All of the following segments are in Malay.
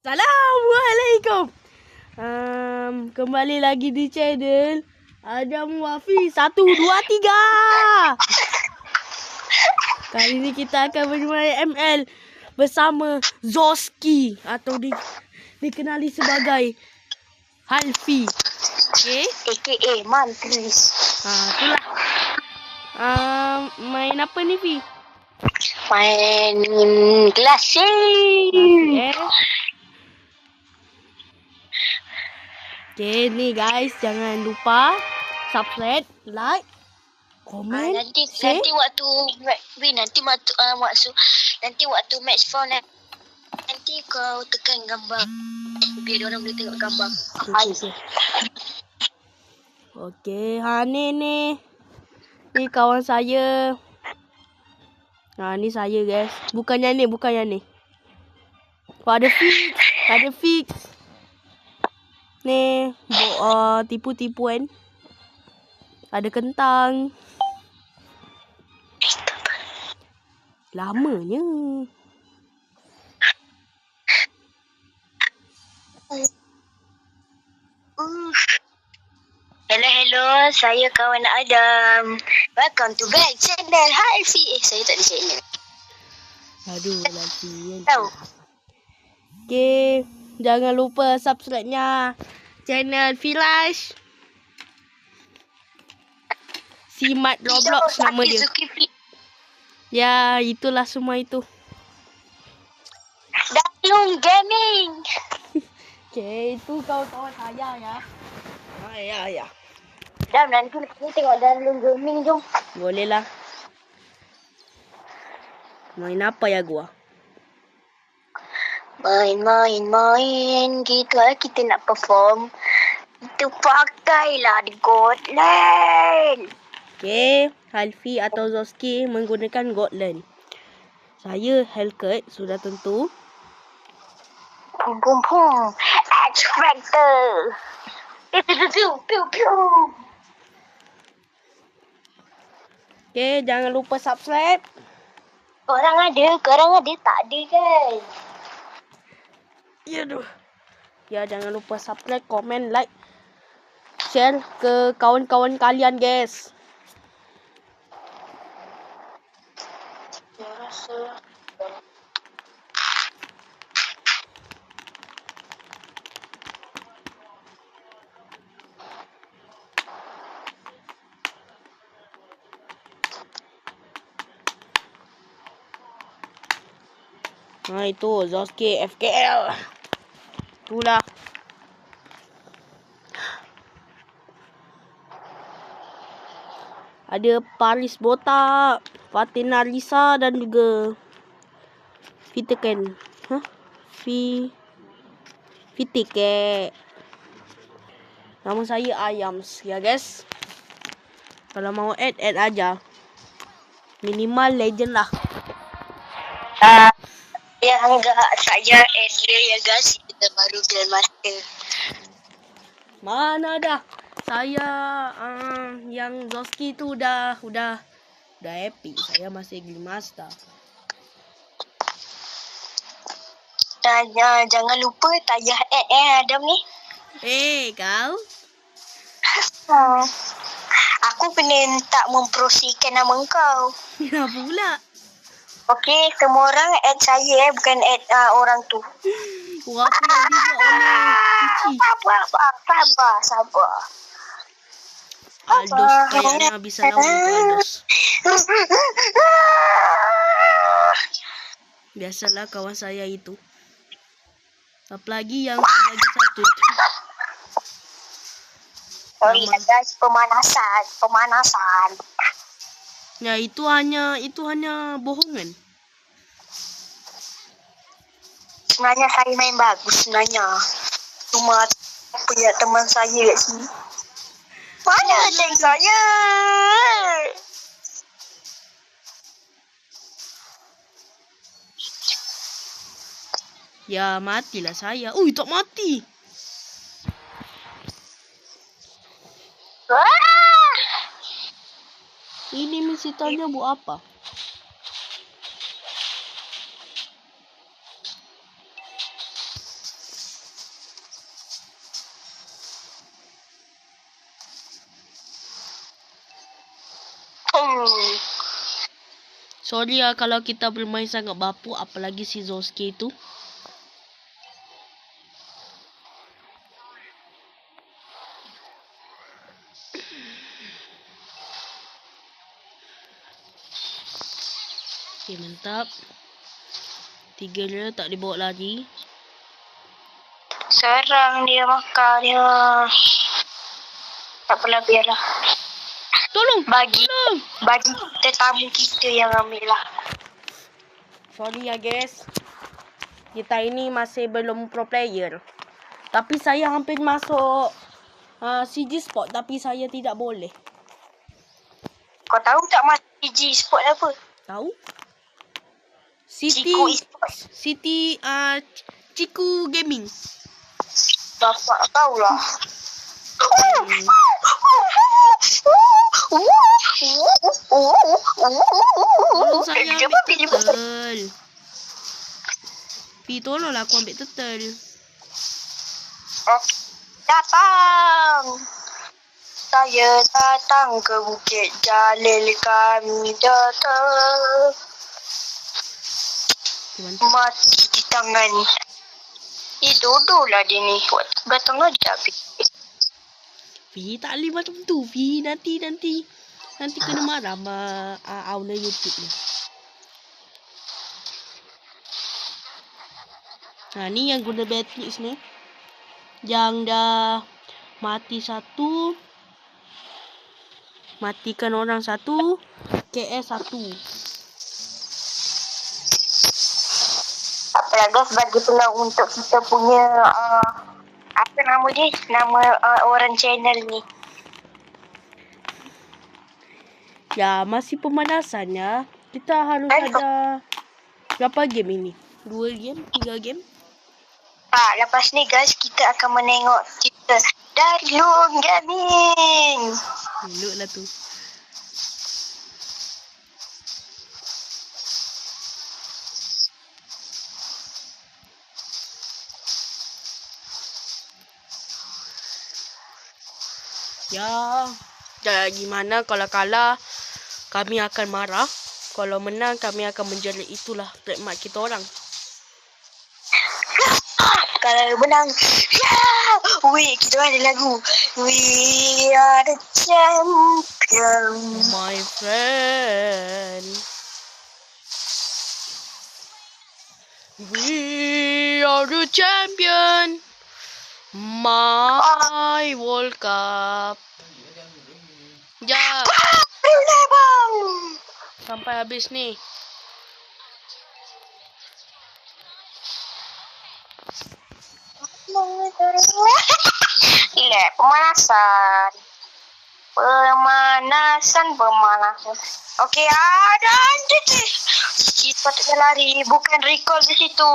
Assalamualaikum. Kembali lagi di channel Adam Wafi 1, 2, 3. Kali ini kita akan bermain ML bersama Zoski atau dikenali sebagai Halfi. Okay? AKA Mantris. Itulah. Main apa ni, Fi? Main Glacier. Okay, ni guys, jangan lupa subscribe, like, komen, Nanti share. Nanti waktu match phone nanti kau tekan gambar biar orang boleh tengok gambar. Okay, ni kawan saya. Ni saya guys. Bukan yang ni. Ada fix. Ni tipu-tipuan. Ada kentang. Lamanya. Hello, saya kawan Adam. Welcome to back channel Halfi. Saya tak ada channel. Aduh, lagi. Tahu. Okay, jangan lupa subscribe-nya channel Filash. Simat Roblox nama dia. Ya, itulah semua itu. Dalung Gaming. Okay, itu kawan-kawan saya ya. Ya. Dah nanti kita tengok Dalung Gaming jom. Boleh lah. Main apa ya gua? Main gitu lah kita nak perform. Itu pakailah di Godland. Okay, Halfi atau Zoski menggunakan Godland. Saya Hellcat sudah tentu. Pum. X-Factor. Piu. Okay, jangan lupa subscribe. Korang ada tak ada kan? Ya, jangan lupa subscribe, komen, like, share ke kawan-kawan kalian, guys. Itu Zoski FKL. Itulah. Ada Paris Botak, Fatina Lisa dan juga Fitiken. Fitike. Nama saya Ayams ya guys. Kalau mau add aja. Minimal legend lah. Yang enggak saya add dia ya guys. Kita baru Grandmaster. Mana dah. Saya yang Zoski tu udah epic. Saya masih Grandmaster. Jangan lupa tayar add Adam ni. Kau? Aku kena tak memprosikan nama kau. Ya pula. Okey, semua orang add saya bukan add orang tu. Apa yang dibuat oleh Cici? Sabar. Aldos kayaknya bisa lawan Aldos. Biasalah kawan saya itu. Apalagi yang lagi satu itu. Sorry guys, pemanasan. Ya, itu hanya bohongan. Sebenarnya saya main bagus sebenarnya. Cuma punya teman saya kat sini. Mana tank saya? Ya, matilah saya. Tak mati. Ini misi tanya buat apa? Sorry lah kalau kita bermain sangat bapuk, apalagi si Zoski tu. Okay, mantap. 3 dia tak dibawa lagi. Serang dia makan dia. Tak apalah, biarlah. Tolong! Bagi Tolong! tetamu kita yang ambil lah. Sorry ya guys. Kita ini masih belum pro player. Tapi saya hampir masuk CG Sport, tapi saya tidak boleh. Kau tahu tak mas PG Sport apa? Tahu? Ciku Esports. Ciku Gaming. Bapak kau lah. Tolong saya ambil turtle. Tolonglah aku ambil turtle. Datang. Saya datang ke Bukit Jalil, kami datang. Mati di tangan. Duduklah dia ni. Datang aja. Tak boleh macam tu. Nanti kena marah sama owner YouTube ni. Ni yang guna Beatrix ni. Yang dah mati satu. Matikan orang satu. KS satu. Apalah guys, bagi peluang untuk kita punya apa nama dia? Nama orang channel ni. Ya, masih pemanasan ya. Kita harus ada berapa game ini? 2 game? 3 game? Lepas ni guys, kita akan menengok kita dari Long Gaming. Elok lah tu. Ya, gimana kalau kalah kami akan marah. Kalau menang kami akan menjerit. Itulah trademark kita orang. Kalau menang, weh, kita ada lagu. We are the champion. My friend. We are the champion. My World Cup. Ya. Sampai habis ni. Gila, pemanasan. Okey, ada anjing. Kita patutnya lari, bukan recall di situ.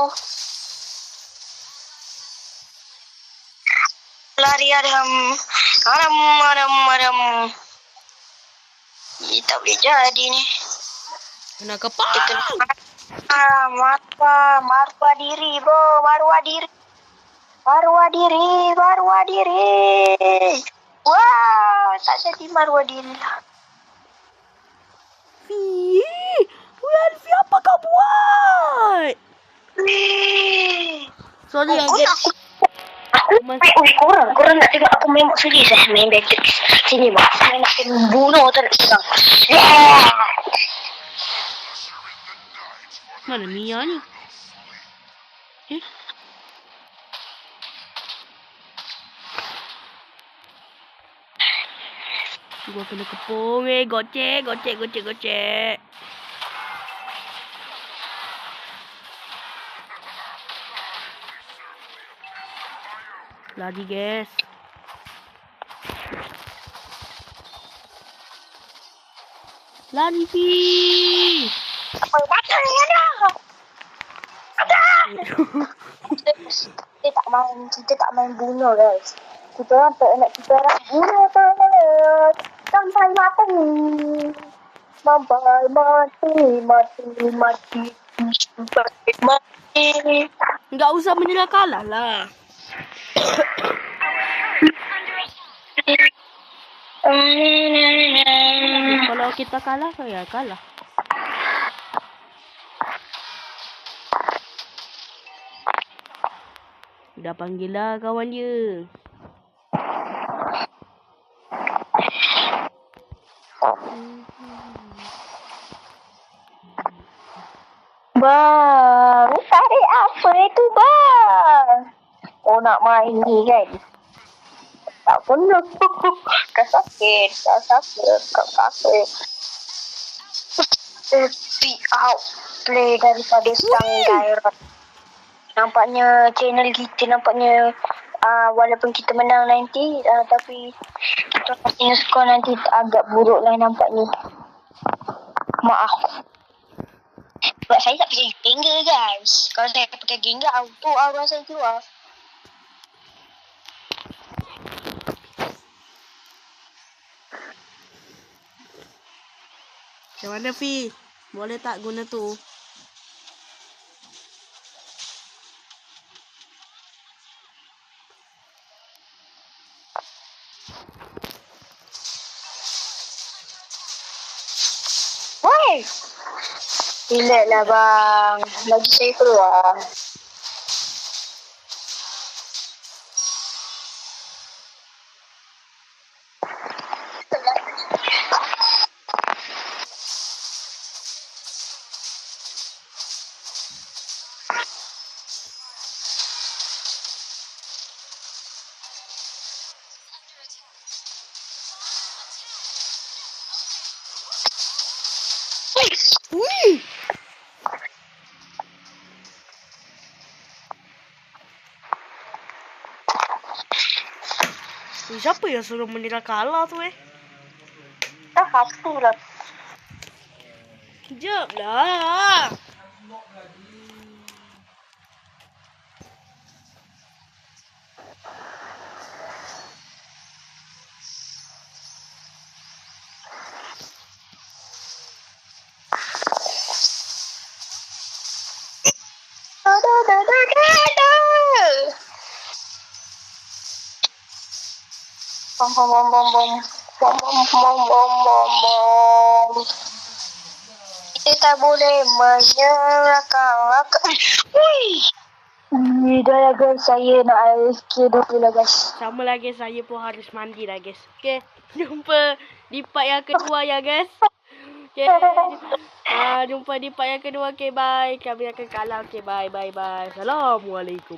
Lari adam. Ini tak boleh jadi ni. Kena kepala. Marwah diri bro, marwah diri. Wow, tak jadi marwah diri lah. Alfi, apa kau buat? Sorry Korang nak tengok aku main serius main Beatrix. Sini mak, saya nak bunuh tu nak serang. Mana Mia ni? Gua kena kepung gocek. Lagi guys. Lari Pi. Apa batal ni ada? Kita tak main bunuh guys. Kita orang tak nak kita orang bunuh terus. Sampai mati. Enggak usah menyerah kalah lah. Kalau kita kalah, saya kalah. Dah panggil lah kawan dia. Bang, tarik apa itu bang? Oh nak main ni kan? Tak perlu. Kau sakit. Speak out play daripada sang direct. Nampaknya channel kita walaupun kita menang nanti tapi kita punya skor nanti agak buruk lah nampaknya. Maaf. Sebab saya tak pakai Gengar guys. Kalau saya pakai Gengar auto aura saya keluar. Macam mana Fi? Boleh tak guna tu? Woi. Relax lah bang. Bagi saya keluar. Siapa yang suruh menira kalah tu Tak aku lah. Kejap lah. Bom. Kita tak boleh menyerahkan. Dah lah guys, saya nak AFK dulu lah guys. Sama lagi saya pun harus mandi lah guys. Okay, jumpa di part yang kedua ya guys. Okay, jumpa di part yang kedua. Okay, bye. Kami akan kalah. Okay, bye. Assalamualaikum.